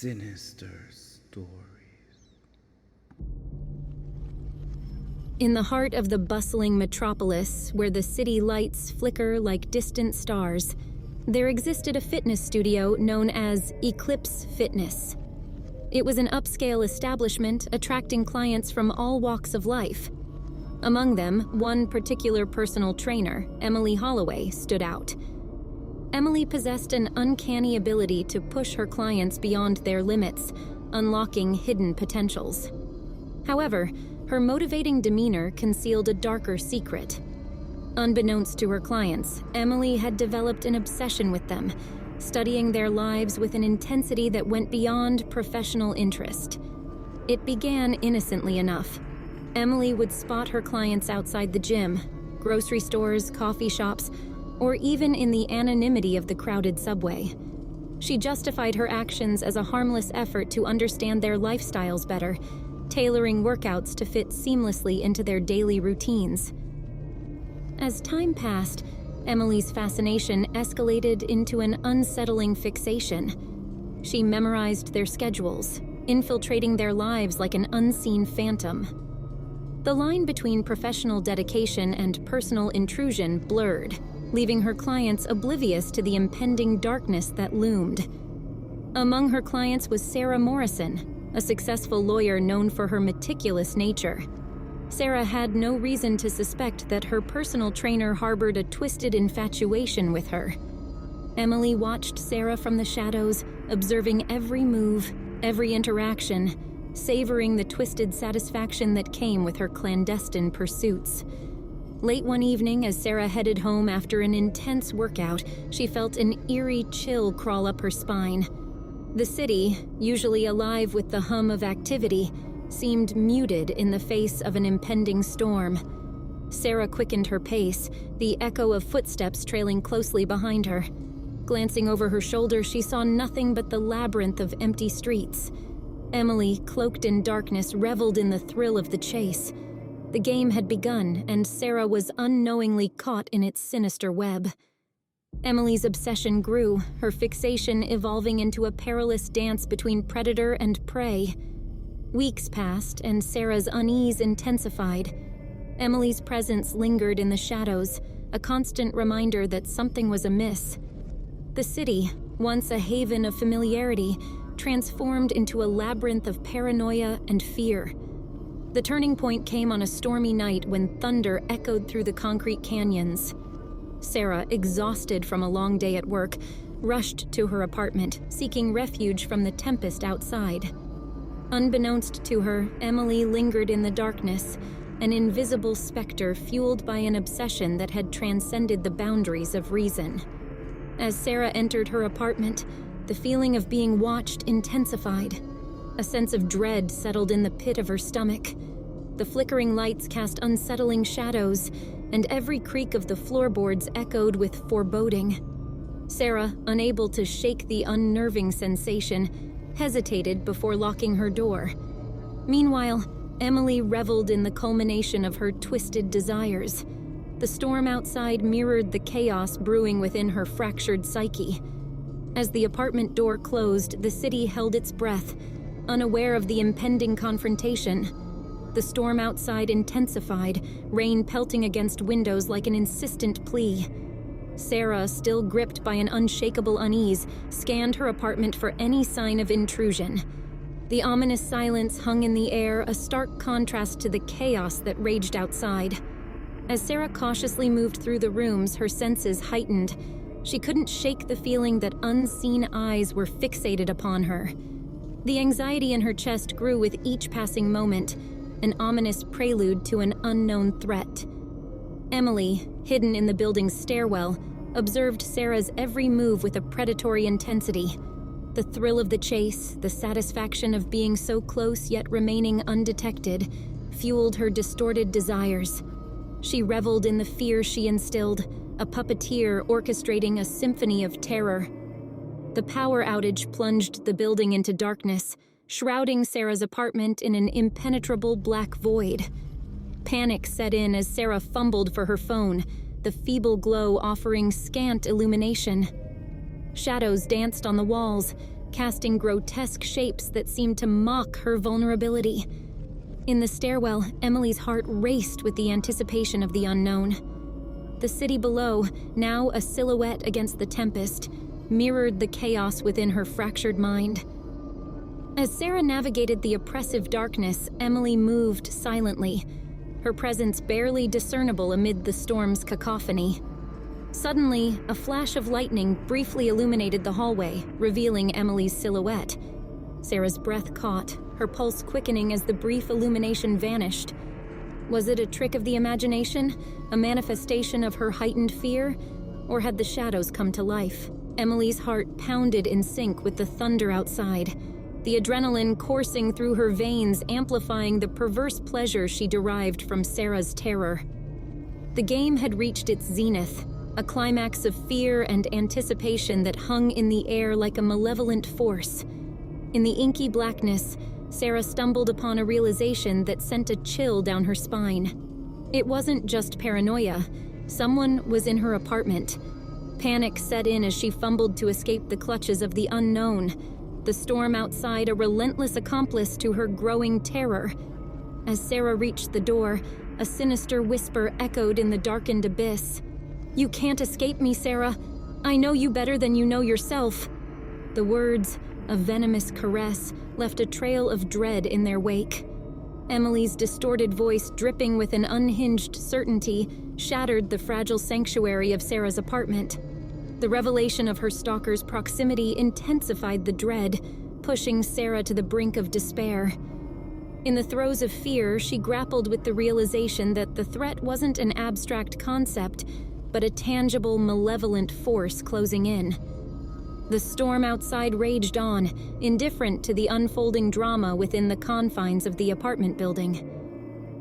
Sinister Stories. In the heart of the bustling metropolis, where the city lights flicker like distant stars, there existed a fitness studio known as Eclipse Fitness. It was an upscale establishment attracting clients from all walks of life. Among them, one particular personal trainer, Emily Holloway, stood out. Emily possessed an uncanny ability to push her clients beyond their limits, unlocking hidden potentials. However, her motivating demeanor concealed a darker secret. Unbeknownst to her clients, Emily had developed an obsession with them, studying their lives with an intensity that went beyond professional interest. It began innocently enough. Emily would spot her clients outside the gym, grocery stores, coffee shops, or even in the anonymity of the crowded subway. She justified her actions as a harmless effort to understand their lifestyles better, tailoring workouts to fit seamlessly into their daily routines. As time passed, Emily's fascination escalated into an unsettling fixation. She memorized their schedules, infiltrating their lives like an unseen phantom. The line between professional dedication and personal intrusion blurred, leaving her clients oblivious to the impending darkness that loomed. Among her clients was Sarah Morrison, a successful lawyer known for her meticulous nature. Sarah had no reason to suspect that her personal trainer harbored a twisted infatuation with her. Emily watched Sarah from the shadows, observing every move, every interaction, savoring the twisted satisfaction that came with her clandestine pursuits. Late one evening, as Sarah headed home after an intense workout, she felt an eerie chill crawl up her spine. The city, usually alive with the hum of activity, seemed muted in the face of an impending storm. Sarah quickened her pace, the echo of footsteps trailing closely behind her. Glancing over her shoulder, she saw nothing but the labyrinth of empty streets. Emily, cloaked in darkness, reveled in the thrill of the chase. The game had begun, and Sarah was unknowingly caught in its sinister web. Emily's obsession grew, her fixation evolving into a perilous dance between predator and prey. Weeks passed, and Sarah's unease intensified. Emily's presence lingered in the shadows, a constant reminder that something was amiss. The city, once a haven of familiarity, transformed into a labyrinth of paranoia and fear. The turning point came on a stormy night when thunder echoed through the concrete canyons. Sarah, exhausted from a long day at work, rushed to her apartment, seeking refuge from the tempest outside. Unbeknownst to her, Emily lingered in the darkness, an invisible specter fueled by an obsession that had transcended the boundaries of reason. As Sarah entered her apartment, the feeling of being watched intensified. A sense of dread settled in the pit of her stomach. The flickering lights cast unsettling shadows, and every creak of the floorboards echoed with foreboding. Sarah, unable to shake the unnerving sensation, hesitated before locking her door. Meanwhile, Emily reveled in the culmination of her twisted desires. The storm outside mirrored the chaos brewing within her fractured psyche. As the apartment door closed, the city held its breath, unaware of the impending confrontation. The storm outside intensified, rain pelting against windows like an insistent plea. Sarah, still gripped by an unshakable unease, scanned her apartment for any sign of intrusion. The ominous silence hung in the air, a stark contrast to the chaos that raged outside. As Sarah cautiously moved through the rooms, her senses heightened. She couldn't shake the feeling that unseen eyes were fixated upon her. The anxiety in her chest grew with each passing moment, an ominous prelude to an unknown threat. Emily, hidden in the building's stairwell, observed Sarah's every move with a predatory intensity. The thrill of the chase, the satisfaction of being so close yet remaining undetected, fueled her distorted desires. She reveled in the fear she instilled, a puppeteer orchestrating a symphony of terror. The power outage plunged the building into darkness, shrouding Sarah's apartment in an impenetrable black void. Panic set in as Sarah fumbled for her phone, the feeble glow offering scant illumination. Shadows danced on the walls, casting grotesque shapes that seemed to mock her vulnerability. In the stairwell, Emily's heart raced with the anticipation of the unknown. The city below, now a silhouette against the tempest, mirrored the chaos within her fractured mind. As Sarah navigated the oppressive darkness, Emily moved silently, her presence barely discernible amid the storm's cacophony. Suddenly, a flash of lightning briefly illuminated the hallway, revealing Emily's silhouette. Sarah's breath caught, her pulse quickening as the brief illumination vanished. Was it a trick of the imagination, a manifestation of her heightened fear, or had the shadows come to life? Emily's heart pounded in sync with the thunder outside, the adrenaline coursing through her veins, amplifying the perverse pleasure she derived from Sarah's terror. The game had reached its zenith, a climax of fear and anticipation that hung in the air like a malevolent force. In the inky blackness, Sarah stumbled upon a realization that sent a chill down her spine. It wasn't just paranoia. Someone was in her apartment. Panic set in as she fumbled to escape the clutches of the unknown, the storm outside a relentless accomplice to her growing terror. As Sarah reached the door, a sinister whisper echoed in the darkened abyss. "You can't escape me, Sarah. I know you better than you know yourself." The words, a venomous caress, left a trail of dread in their wake. Emily's distorted voice, dripping with an unhinged certainty, shattered the fragile sanctuary of Sarah's apartment. The revelation of her stalker's proximity intensified the dread, pushing Sarah to the brink of despair. In the throes of fear, she grappled with the realization that the threat wasn't an abstract concept, but a tangible, malevolent force closing in. The storm outside raged on, indifferent to the unfolding drama within the confines of the apartment building.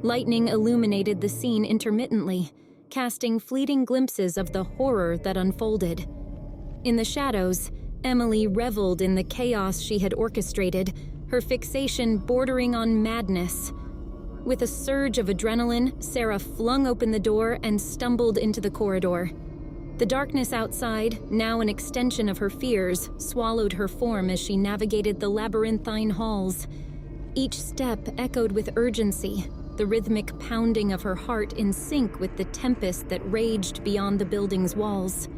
Lightning illuminated the scene intermittently, casting fleeting glimpses of the horror that unfolded. In the shadows, Emily reveled in the chaos she had orchestrated, her fixation bordering on madness. With a surge of adrenaline, Sarah flung open the door and stumbled into the corridor. The darkness outside, now an extension of her fears, swallowed her form as she navigated the labyrinthine halls. Each step echoed with urgency, the rhythmic pounding of her heart in sync with the tempest that raged beyond the building's walls.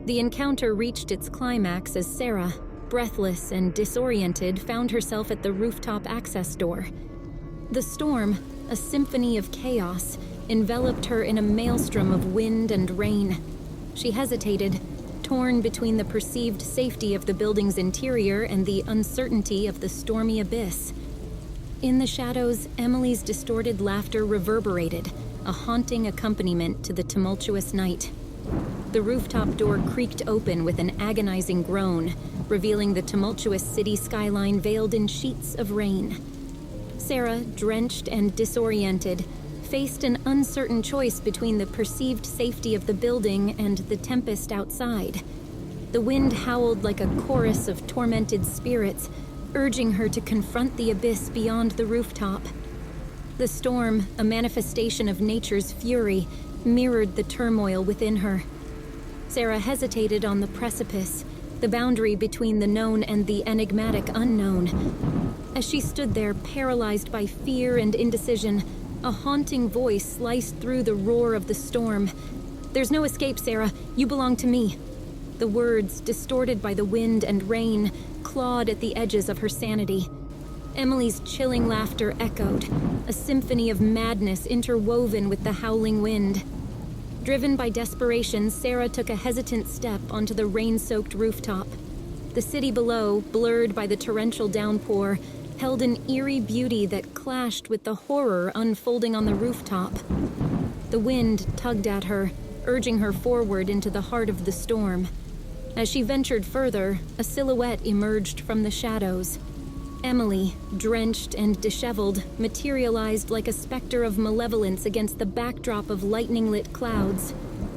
The encounter reached its climax as Sarah, breathless and disoriented, found herself at the rooftop access door. The storm, a symphony of chaos, enveloped her in a maelstrom of wind and rain. She hesitated, torn between the perceived safety of the building's interior and the uncertainty of the stormy abyss. In the shadows, Emily's distorted laughter reverberated, a haunting accompaniment to the tumultuous night. The rooftop door creaked open with an agonizing groan, revealing the tumultuous city skyline veiled in sheets of rain. Sarah, drenched and disoriented, faced an uncertain choice between the perceived safety of the building and the tempest outside. The wind howled like a chorus of tormented spirits, urging her to confront the abyss beyond the rooftop. The storm, a manifestation of nature's fury, mirrored the turmoil within her. Sarah hesitated on the precipice, the boundary between the known and the enigmatic unknown. As she stood there, paralyzed by fear and indecision, a haunting voice sliced through the roar of the storm. "There's no escape, Sarah. You belong to me." The words, distorted by the wind and rain, clawed at the edges of her sanity. Emily's chilling laughter echoed, a symphony of madness interwoven with the howling wind. Driven by desperation, Sarah took a hesitant step onto the rain-soaked rooftop. The city below, blurred by the torrential downpour, held an eerie beauty that clashed with the horror unfolding on the rooftop. The wind tugged at her, urging her forward into the heart of the storm. As she ventured further, a silhouette emerged from the shadows. Emily, drenched and disheveled, materialized like a specter of malevolence against the backdrop of lightning-lit clouds.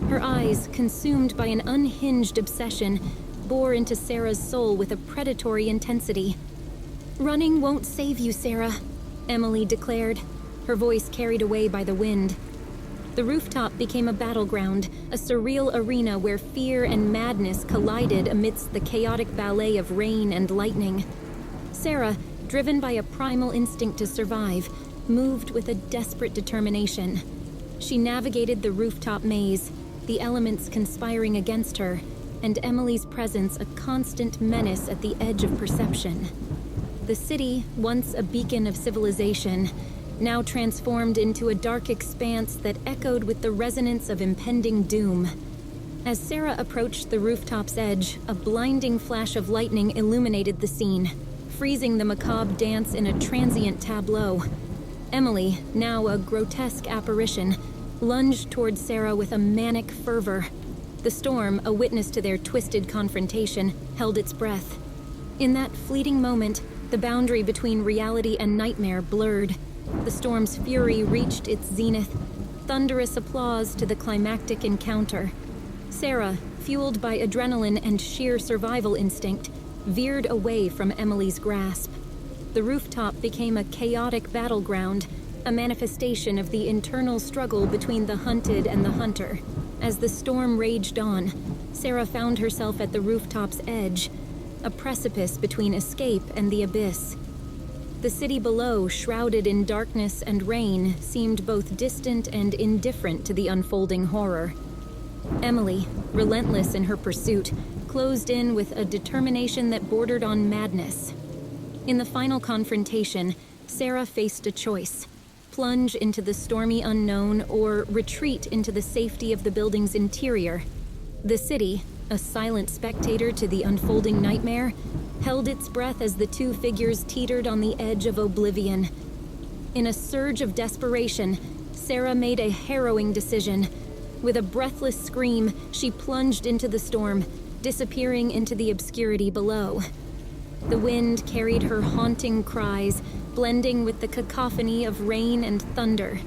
Her eyes, consumed by an unhinged obsession, bore into Sarah's soul with a predatory intensity. "Running won't save you, Sarah," Emily declared, her voice carried away by the wind. The The rooftop became a battleground, a surreal arena where fear and madness collided amidst the chaotic ballet of rain and lightning. Sarah, driven by a primal instinct to survive, moved with a desperate determination. She navigated the rooftop maze, the elements conspiring against her, and Emily's presence a constant menace at the edge of perception. The city, once a beacon of civilization, now transformed into a dark expanse that echoed with the resonance of impending doom. As Sarah approached the rooftop's edge, a blinding flash of lightning illuminated the scene, freezing the macabre dance in a transient tableau. Emily, now a grotesque apparition, lunged toward Sarah with a manic fervor. The storm, a witness to their twisted confrontation, held its breath. In that fleeting moment, the boundary between reality and nightmare blurred. The storm's fury reached its zenith, thunderous applause to the climactic encounter. Sarah, fueled by adrenaline and sheer survival instinct, veered away from Emily's grasp. The rooftop became a chaotic battleground, a manifestation of the internal struggle between the hunted and the hunter. As the storm raged on, Sarah found herself at the rooftop's edge, a precipice between escape and the abyss. The city below, shrouded in darkness and rain, seemed both distant and indifferent to the unfolding horror. Emily, relentless in her pursuit, closed in with a determination that bordered on madness. In the final confrontation, Sarah faced a choice: plunge into the stormy unknown or retreat into the safety of the building's interior. The city, a silent spectator to the unfolding nightmare, held its breath as the two figures teetered on the edge of oblivion. In a surge of desperation, Sarah made a harrowing decision. With a breathless scream, she plunged into the storm, disappearing into the obscurity below. The wind carried her haunting cries, blending with the cacophony of rain and thunder.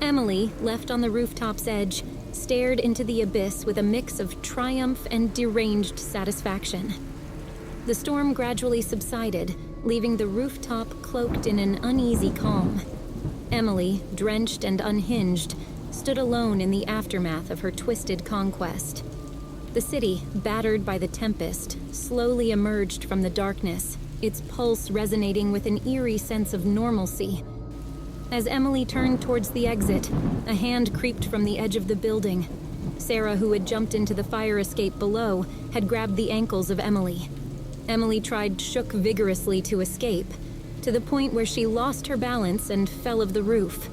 Emily, left on the rooftop's edge, stared into the abyss with a mix of triumph and deranged satisfaction. The storm gradually subsided, leaving the rooftop cloaked in an uneasy calm. Emily, drenched and unhinged, stood alone in the aftermath of her twisted conquest. The city, battered by the tempest, slowly emerged from the darkness, its pulse resonating with an eerie sense of normalcy. As Emily turned towards the exit, a hand creeped from the edge of the building. Sarah, who had jumped into the fire escape below, had grabbed the ankles of Emily. Emily shook vigorously to escape, to the point where she lost her balance and fell of the roof.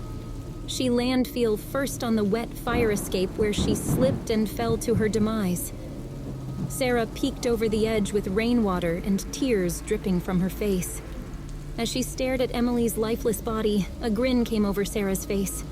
She landed first on the wet fire escape, where she slipped and fell to her demise. Sarah peeked over the edge with rainwater and tears dripping from her face. As she stared at Emily's lifeless body, a grin came over Sarah's face.